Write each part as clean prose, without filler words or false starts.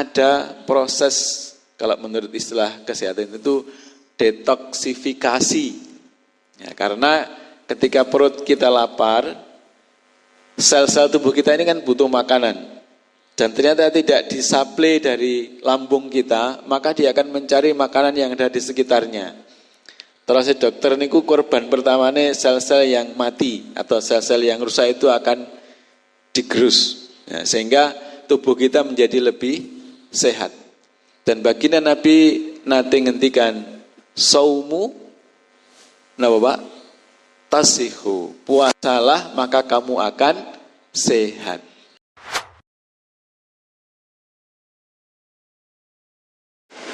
ada proses, kalau menurut istilah kesehatan itu detoksifikasi. Ya, karena ketika perut kita lapar, sel-sel tubuh kita ini kan butuh makanan. Dan ternyata tidak disuplai dari lambung kita, maka dia akan mencari makanan yang ada di sekitarnya. Terus dokter niku korban pertamanya sel-sel yang mati atau sel-sel yang rusak itu akan digerus. Ya, sehingga tubuh kita menjadi lebih sehat. Dan baginda Nabi nate ngendikan saumu napa Pak? Tasihu. Puasalah maka kamu akan sehat.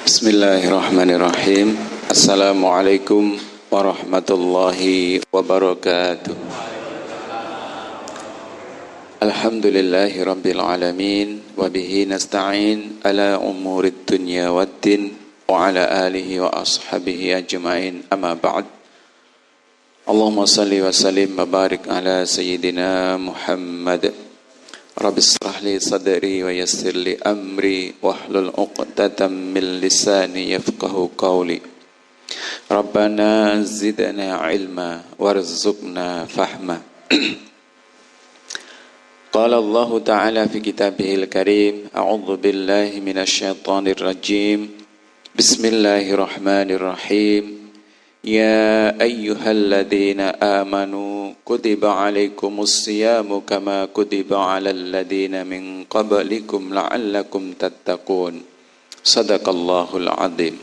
Bismillahirrahmanirrahim. Assalamualaikum warahmatullahi wabarakatuh. Alhamdulillahi rabbil alamin wa bihi nasta'in ala umurid dunya waddin wa ala alihi wa ashabihi ajma'in amma ba'd. Allahumma salli wa sallim wa barik ala sayyidina Muhammad. Rabbi israh li sadri wa yassir li amri wahlul 'uqdatam min lisani yafqahu qawli. Rabbana zidna ilma warzuqna fahma. Qala Allah Ta'ala fi kitabihil karim, a'udzu billahi minasy syaithanir rajim. Bismillahirrahmanirrahim. Ya ayyuhalladzina amanu kutiba alaikumus siyamu kama kutiba alal ladzina min qablikum la'allakum tattaqun. Shadaqallahul azim.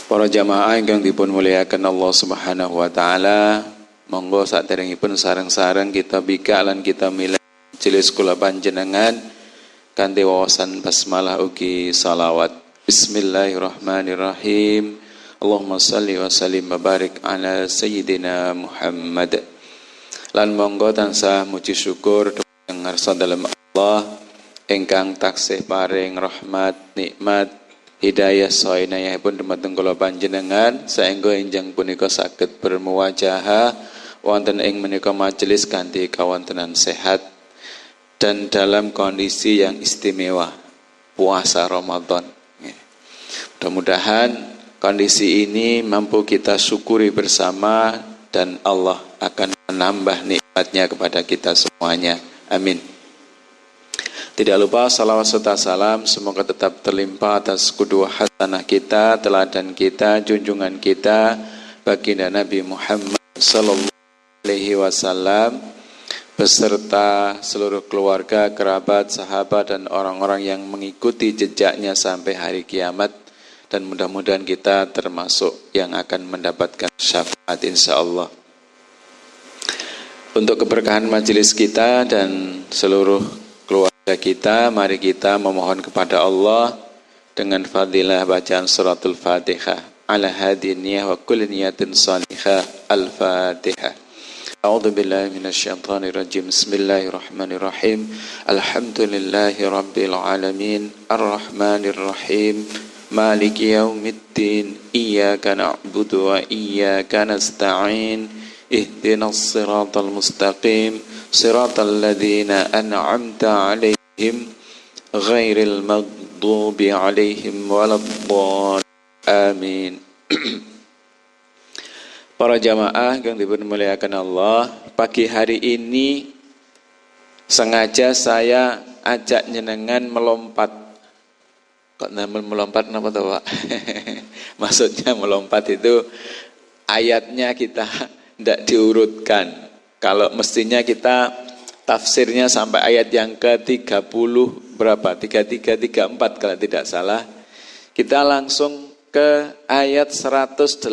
Para jamaah ingkang dipun muliakan Allah Subhanahu wa taala, monggo saderengipun sareng-sareng kita bika lan kita milih majelis kula panjenengan kanthi wawasan basmalah ugi salawat. Bismillahirrahmanirrahim. Allahumma salli wa sallim wa barik ala sayyidina Muhammad. Lan monggo tansah muji syukur dhateng ngarsa dalem Allah ingkang taksih paring rahmat, nikmat, hidayah sainayahipun dumateng kula panjenengan saengga enjang punika saged bermuwajahah wonten ing menika majelis kanthi kawontenan sehat dan dalam kondisi yang istimewa puasa Ramadan. Mudah-mudahan kondisi ini mampu kita syukuri bersama dan Allah akan menambah nikmatnya kepada kita semuanya. Amin. Tidak lupa salawat serta salam semoga tetap terlimpah atas qudwah hasanah kita, teladan kita, junjungan kita, baginda Nabi Muhammad sallallahu alaihi wasallam beserta seluruh keluarga, kerabat, sahabat dan orang-orang yang mengikuti jejaknya sampai hari kiamat, dan mudah-mudahan kita termasuk yang akan mendapatkan syafaat insyaallah. Untuk keberkahan majelis kita dan seluruh keluarga kita, mari kita memohon kepada Allah dengan fadilah bacaan suratul Fatihah. Ala hadiniyah wa kulli niyatin salihah. Al-Fatihah. A'udzu billahi minasyaitonir rajim. Bismillahirrahmanirrahim. Alhamdulillahi rabbil alamin. Arrahmanir rahim. Maliki yaumiddin. Iyyaka na'budu wa iyyaka nasta'in. Ihdinas siratal mustaqim. Siratal ladzina an'amta 'alaihim ghairil maghdubi 'alaihim waladdallin. Amin. Para jamaah yang dimuliakan Allah, pagi hari ini sengaja saya ajak nyenengan melompat. Kok melompat napa to, Pak? Maksudnya melompat itu ayatnya kita tidak diurutkan. Kalau mestinya kita tafsirnya sampai ayat yang ke-30 berapa? 33, 34 kalau tidak salah. Kita langsung ke ayat 184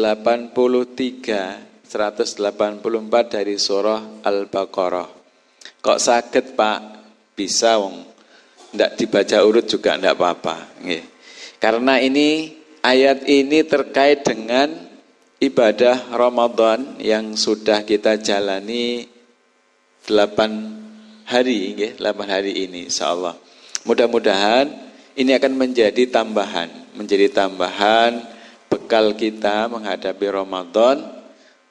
dari surah Al-Baqarah. Kok saged, Pak? Bisa wong. Tidak dibaca urut juga tidak apa-apa. Karena ini ayat ini terkait dengan ibadah Ramadan yang sudah kita jalani 8 hari, 8 hari ini insyaallah. Mudah-mudahan ini akan menjadi tambahan bekal kita menghadapi Ramadan,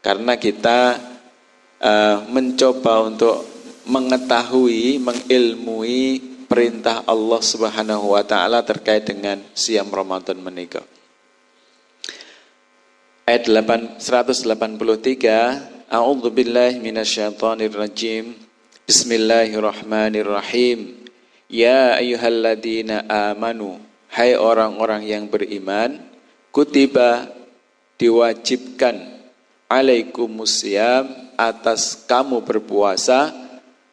karena kita mencoba untuk mengetahui, mengilmui perintah Allah Subhanahu wa taala terkait dengan siam Ramadan menika. Ayat 183, A'udzubillahi minasyaitonirrajim. Bismillahirrahmanirrahim. Ya ayyuhalladzina amanu, hai orang-orang yang beriman, kutiba diwajibkan, alaikumusiyam atas kamu berpuasa,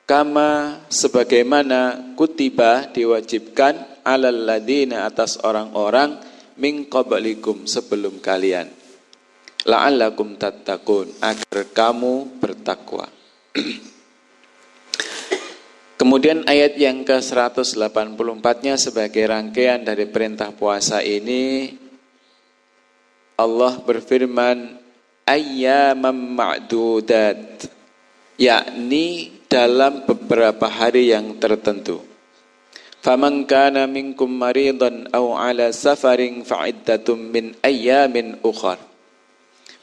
kama sebagaimana kutiba diwajibkan, alal ladzina atas orang-orang min qablikum sebelum kalian, la'allakum tattaqun agar kamu bertakwa. Kemudian ayat yang ke-184-nya sebagai rangkaian dari perintah puasa ini, Allah berfirman, ayyamam ma'dudat, yakni dalam beberapa hari yang tertentu. Faman kana minkum maridan aw ala safarin fa'iddatum min ayyamin ukhar.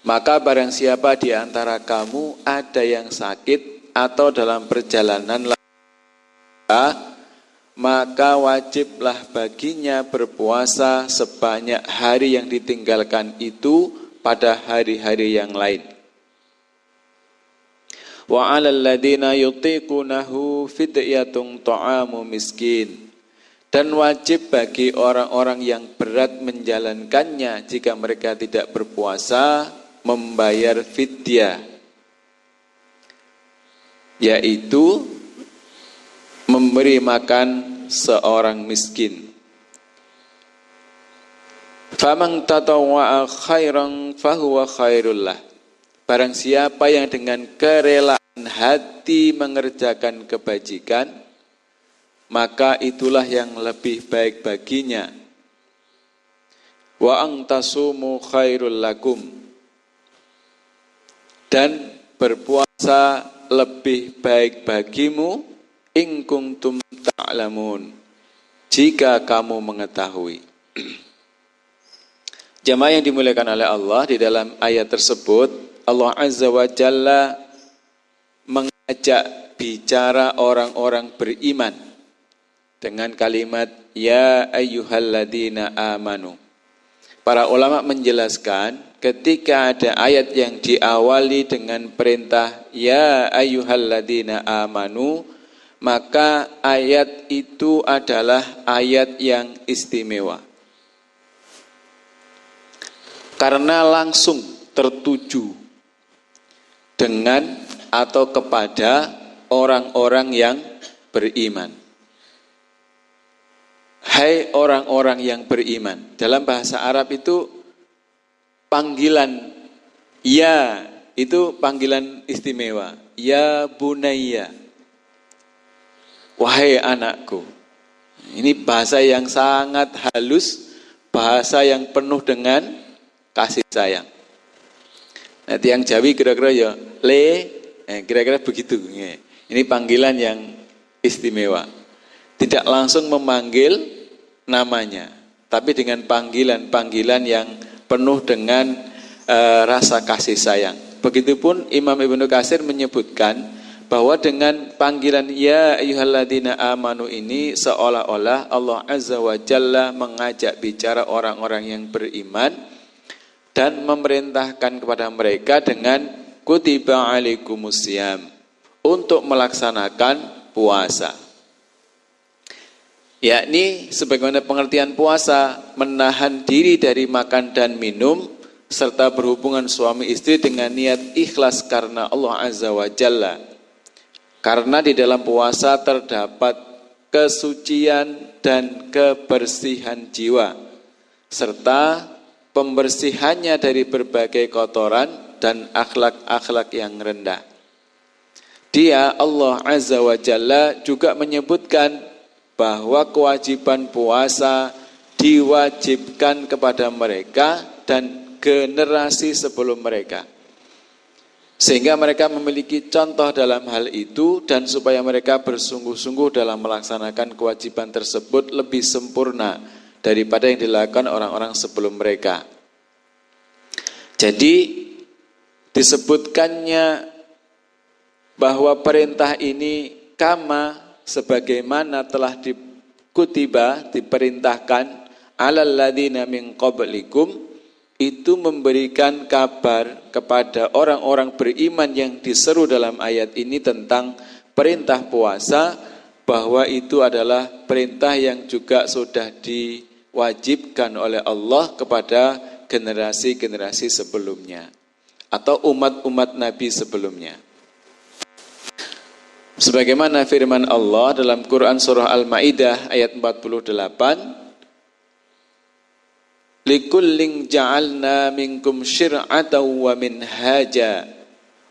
Maka barang siapa di antara kamu ada yang sakit atau dalam perjalanan, maka wajiblah baginya berpuasa sebanyak hari yang ditinggalkan itu pada hari-hari yang lain. Wa 'alal ladzina yutiqunahu fidyatun ta'amu miskin. Dan wajib bagi orang-orang yang berat menjalankannya jika mereka tidak berpuasa, membayar fidyah, yaitu memberi makan seorang miskin. Faman tatawwa'a khairan fahuwa khairullah. Barang siapa yang dengan kerelaan hati mengerjakan kebajikan, maka itulah yang lebih baik baginya. Wa antasumu khairul lakum. Dan berpuasa lebih baik bagimu, in kuntum ta'lamun, jika kamu mengetahui. Jamaah yang dimuliakan oleh Allah, di dalam ayat tersebut Allah Azza wa Jalla mengajak bicara orang-orang beriman dengan kalimat ya ayyuhalladzina amanu. Para ulama menjelaskan ketika ada ayat yang diawali dengan perintah ya ayyuhalladzina amanu, maka ayat itu adalah ayat yang istimewa. Karena langsung tertuju dengan atau kepada orang-orang yang beriman. Hai orang-orang yang beriman. Dalam bahasa Arab itu panggilan ya itu panggilan istimewa. Ya bunayya. Wahai anakku. Ini bahasa yang sangat halus, bahasa yang penuh dengan kasih sayang. Nanti yang Jawi kira-kira ya kira-kira begitu. Ini panggilan yang istimewa. Tidak langsung memanggil namanya, tapi dengan panggilan-panggilan yang penuh dengan rasa kasih sayang. Begitupun Imam Ibnu Katsir menyebutkan bahwa dengan panggilan ya ayyuhalladzina amanu ini seolah-olah Allah Azza wa Jalla mengajak bicara orang-orang yang beriman dan memerintahkan kepada mereka dengan kutiba alaikumusiyam, untuk melaksanakan puasa. Yakni sebagaimana pengertian puasa, menahan diri dari makan dan minum serta berhubungan suami istri dengan niat ikhlas karena Allah Azza wa Jalla. Karena di dalam puasa terdapat kesucian dan kebersihan jiwa, serta pembersihannya dari berbagai kotoran dan akhlak-akhlak yang rendah. Dia, Allah Azza wa Jalla, juga menyebutkan bahwa kewajiban puasa diwajibkan kepada mereka dan generasi sebelum mereka. Sehingga mereka memiliki contoh dalam hal itu, dan supaya mereka bersungguh-sungguh dalam melaksanakan kewajiban tersebut lebih sempurna daripada yang dilakukan orang-orang sebelum mereka. Jadi disebutkannya bahwa perintah ini kama sebagaimana telah diperintahkan alal ladzina min qablikum, itu memberikan kabar kepada orang-orang beriman yang diseru dalam ayat ini tentang perintah puasa, bahwa itu adalah perintah yang juga sudah diwajibkan oleh Allah kepada generasi-generasi sebelumnya atau umat-umat Nabi sebelumnya. Sebagaimana firman Allah dalam Quran surah Al-Maidah ayat 48, likullin ja'alna minkum syir'atan wa minhaja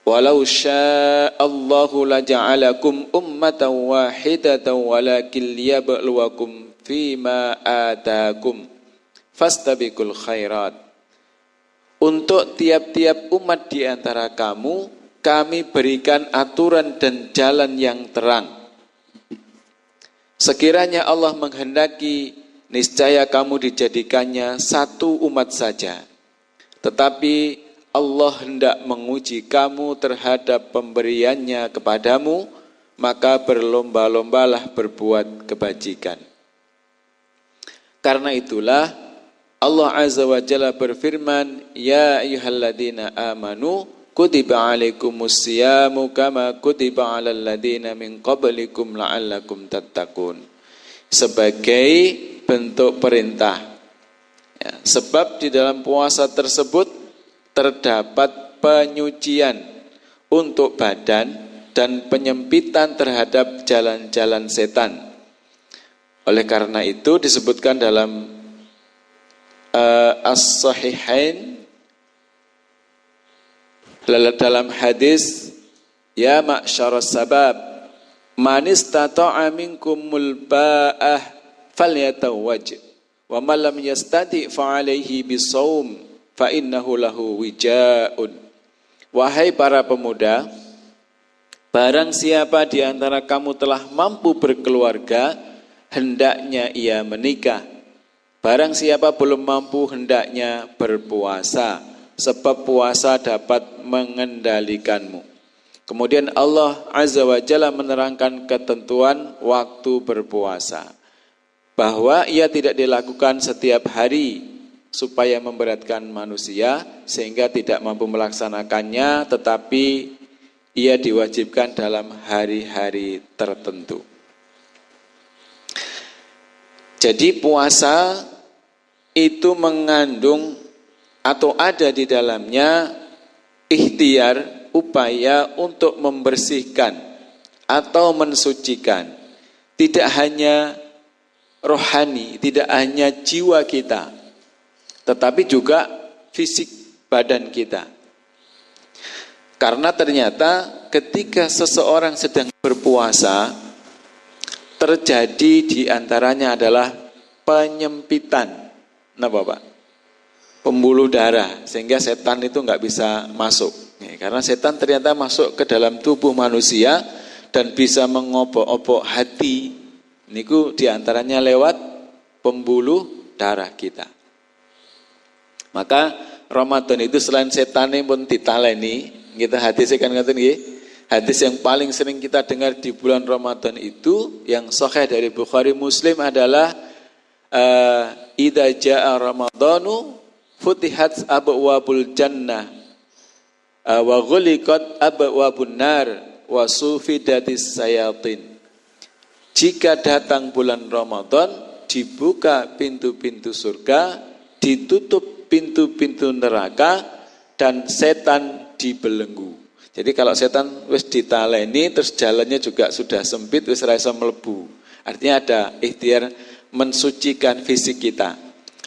walau sya'allahu laja'alakum ummatan wahidatan walakin liyabluwakum fima atakum fastabiqul khairat. Untuk tiap-tiap umat di antara kamu kami berikan aturan dan jalan yang terang. Sekiranya Allah menghendaki, niscaya kamu dijadikannya satu umat saja. Tetapi Allah hendak menguji kamu terhadap pemberiannya kepadamu, maka berlomba-lombalah berbuat kebajikan. Karena itulah Allah Azza wa Jalla berfirman, Ya ayyuhalladzina amanu kutiba alaikumus siyamu kama kutiba alal ladzina min qablikum la'allakum tattaqun. Sebagai bentuk perintah. Ya, sebab di dalam puasa tersebut terdapat penyucian untuk badan dan penyempitan terhadap jalan-jalan setan. Oleh karena itu disebutkan dalam As-Sahihain dalam hadis, ya ma'syaras sabab man istata'a minkumul ba'ah falyatawajj wa man lam yastati' fa 'alaihi bisawm fa innahu lahu wijaun. Wahai para pemuda, barang siapa di antara kamu telah mampu berkeluarga, hendaknya ia menikah. Barang siapa belum mampu, hendaknya berpuasa, sebab puasa dapat mengendalikanmu. Kemudian Allah Azza wa Jalla menerangkan ketentuan waktu berpuasa, bahwa ia tidak dilakukan setiap hari supaya memberatkan manusia sehingga tidak mampu melaksanakannya, tetapi ia diwajibkan dalam hari-hari tertentu. Jadi puasa itu mengandung atau ada di dalamnya ikhtiar, upaya untuk membersihkan atau mensucikan tidak hanya rohani, tidak hanya jiwa kita, tetapi juga fisik badan kita. Karena ternyata ketika seseorang sedang berpuasa, terjadi di antaranya adalah penyempitan. Nah Bapak, pembuluh darah, sehingga setan itu nggak bisa masuk. Karena setan ternyata masuk ke dalam tubuh manusia dan bisa mengobok-obok hati. Niku diantaranya lewat pembuluh darah kita. Maka Ramadan itu selain setan pun ditaleni, kita hadis kan ngaten nggih. Hadis yang paling sering kita dengar di bulan Ramadan itu yang sahih dari Bukhari Muslim adalah idza jaa Ramadhanu futihat abwabul jannah wa ghuliqat abwabun nar wa sufidatis sayatin. Jika datang bulan Ramadan, dibuka pintu-pintu surga, ditutup pintu-pintu neraka, dan setan dibelenggu. Jadi kalau setan wis ditaleni terus jalannya juga sudah sempit, wis ra iso mlebu. Artinya ada ikhtiar mensucikan fisik kita.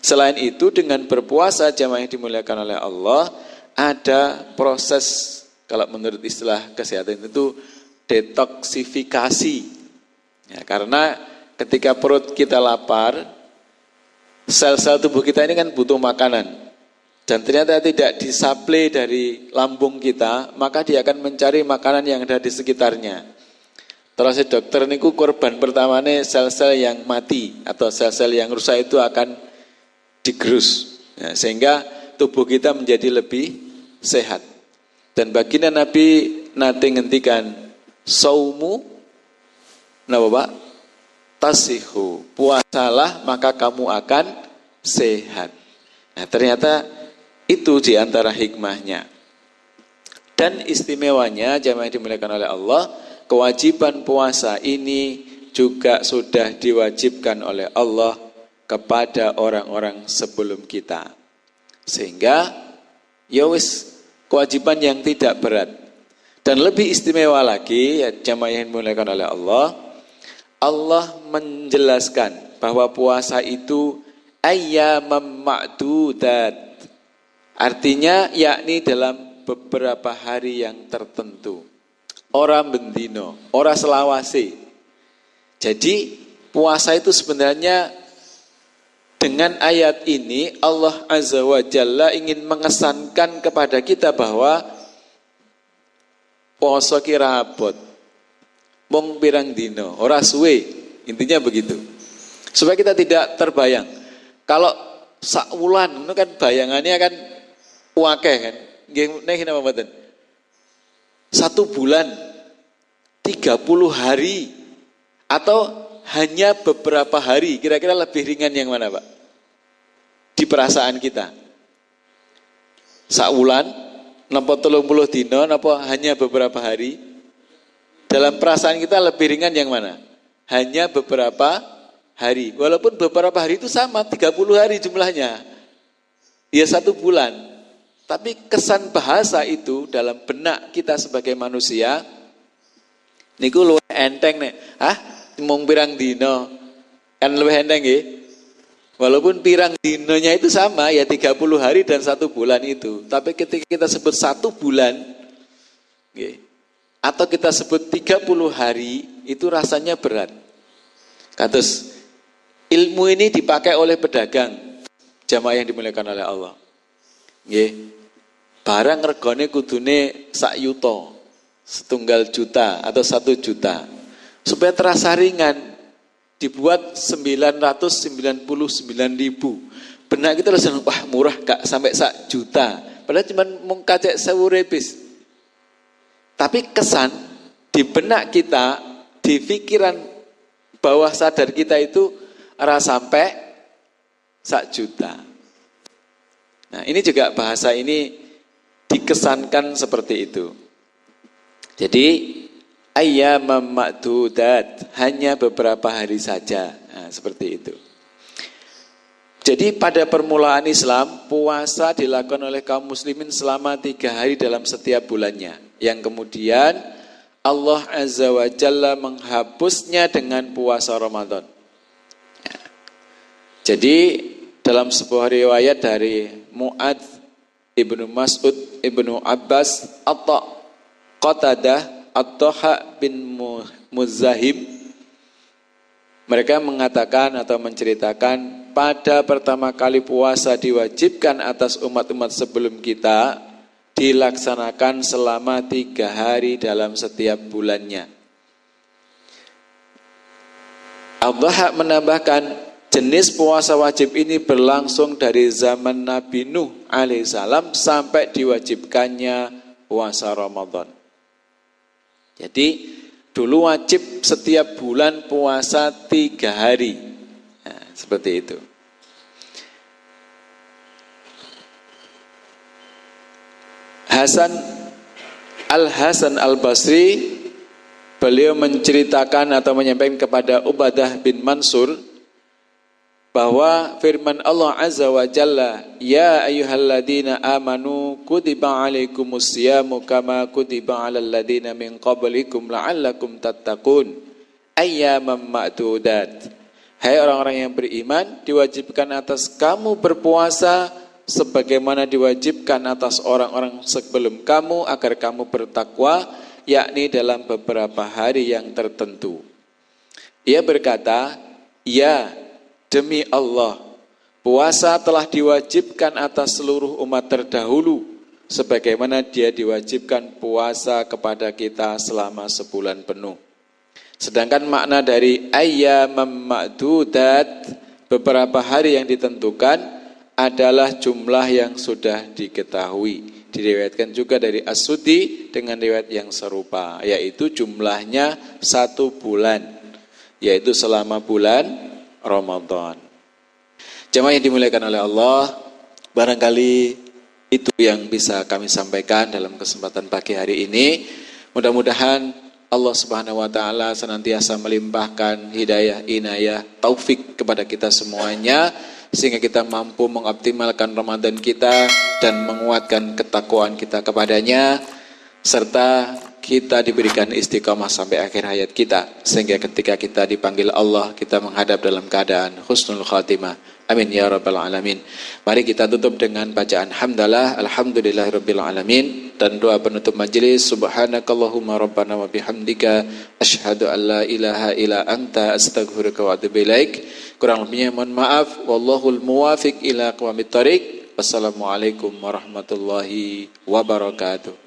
Selain itu dengan berpuasa, jamaah yang dimuliakan oleh Allah, ada proses, kalau menurut istilah kesehatan itu detoksifikasi. Ya, karena ketika perut kita lapar, sel-sel tubuh kita ini kan butuh makanan. Dan ternyata tidak disuplai dari lambung kita, maka dia akan mencari makanan yang ada di sekitarnya. Terus dokter niku korban pertamanya sel-sel yang mati atau sel-sel yang rusak itu akan digerus, ya, sehingga tubuh kita menjadi lebih sehat. Dan baginda Nabi nanti ngendikan, saumu Napa Pak? Tasihu, puasalah maka kamu akan sehat. Nah, ternyata itu di antara hikmahnya. Dan istimewanya jamaah yang dimuliakan oleh Allah, kewajiban puasa ini juga sudah diwajibkan oleh Allah kepada orang-orang sebelum kita. Sehingga ya wis kewajiban yang tidak berat. Dan lebih istimewa lagi ya jamaah yang dimuliakan oleh Allah, Allah menjelaskan bahwa puasa itu ayyamam ma'dudat. Artinya yakni dalam beberapa hari yang tertentu. Ora bendino, ora selawase. Jadi puasa itu sebenarnya dengan ayat ini Allah Azza wa Jalla ingin mengesankan kepada kita bahwa poso ki rabot. Mung pirang dino, ora suwe. Intinya begitu. Supaya kita tidak terbayang. Kalau sak wulan itu kan bayangannya kan akeh kan. Nggih napa mboten? 1 bulan 30 hari atau hanya beberapa hari, kira-kira lebih ringan yang mana Pak? Di perasaan kita. Sak wulan napa 30 dino napa hanya beberapa hari? Dalam perasaan kita lebih ringan yang mana? Hanya beberapa hari. Walaupun beberapa hari itu sama 30 hari jumlahnya. Ya 1 bulan. Tapi kesan bahasa itu dalam benak kita sebagai manusia niku luwih enteng nek. Mung pirang dino. Kan luwih enteng nggih. Walaupun pirang dinonya itu sama ya 30 hari dan 1 bulan itu. Tapi ketika kita sebut 1 bulan nggih, atau kita sebut 30 hari itu rasanya berat. Kados ilmu ini dipakai oleh pedagang jamaah yang dimuliakan oleh Allah. Nggih. Barang regane kudune sak yuta, 1 juta atau 1 juta. Supaya terasa ringan dibuat 999.000. Benak kita langsung wah murah gak sampai 1 juta. Padahal cuma mung kacek 1.000 repis. Tapi kesan di benak kita, di pikiran bawah sadar kita itu ora sampai 1 juta. Nah, ini juga bahasa ini dikesankan seperti itu. Jadi ayyamam ma'dudat, hanya beberapa hari saja. Nah, seperti itu. Jadi pada permulaan Islam, puasa dilakukan oleh kaum muslimin selama 3 hari dalam setiap bulannya. Yang kemudian Allah Azza wa Jalla menghapusnya dengan puasa Ramadan. Ya. Jadi dalam sebuah riwayat dari Mu'adz Ibnu Mas'ud, Ibnu Abbas, Qatadah, At-Toha bin Muzahim, mereka mengatakan atau menceritakan pada pertama kali puasa diwajibkan atas umat-umat sebelum kita dilaksanakan selama 3 hari dalam setiap bulannya. Al-Dhahak menambahkan jenis puasa wajib ini berlangsung dari zaman Nabi Nuh alaihissalam sampai diwajibkannya puasa Ramadan. Jadi dulu wajib setiap bulan puasa 3 hari. Nah, seperti itu. Al-Hasan Al-Basri beliau menceritakan atau menyampaikan kepada Ubadah bin Mansur bahwa firman Allah Azza wa Jalla, ya ayyuhalladzina amanu kutiba alaikumus siyamu kama kutiba alal ladzina min qablikum la'allakum tattaqun ayyamam ma'dudat. Hai orang-orang yang beriman, diwajibkan atas kamu berpuasa sebagaimana diwajibkan atas orang-orang sebelum kamu agar kamu bertakwa, yakni dalam beberapa hari yang tertentu. Ia berkata, ya demi Allah, puasa telah diwajibkan atas seluruh umat terdahulu, sebagaimana dia diwajibkan puasa kepada kita selama sebulan penuh. Sedangkan makna dari ayyamam ma'dudat, beberapa hari yang ditentukan, adalah jumlah yang sudah diketahui. Diriwayatkan juga dari As-Sudi dengan riwayat yang serupa, yaitu jumlahnya 1 bulan. yaitu selama bulan Ramadan. Jemaah yang dimuliakan oleh Allah, barangkali itu yang bisa kami sampaikan dalam kesempatan pagi hari ini. Mudah-mudahan Allah Subhanahu wa taala senantiasa melimpahkan hidayah, inayah, taufik kepada kita semuanya sehingga kita mampu mengoptimalkan Ramadan kita dan menguatkan ketakwaan kita kepadanya, serta kita diberikan istiqamah sampai akhir hayat kita sehingga ketika kita dipanggil Allah kita menghadap dalam keadaan husnul khatimah. Amin ya rabbal alamin. Mari kita tutup dengan bacaan hamdalah, alhamdulillahirabbil alamin, dan doa penutup majelis. Subhanakallahumma rabbana wa bihamdika asyhadu an la ilaha illa anta astaghfiruka wa atubu ilaik. Kurang lebihnya mohon maaf. Wallahul muwafiq ila aqwamit thoriq. Wassalamualaikum warahmatullahi wabarakatuh.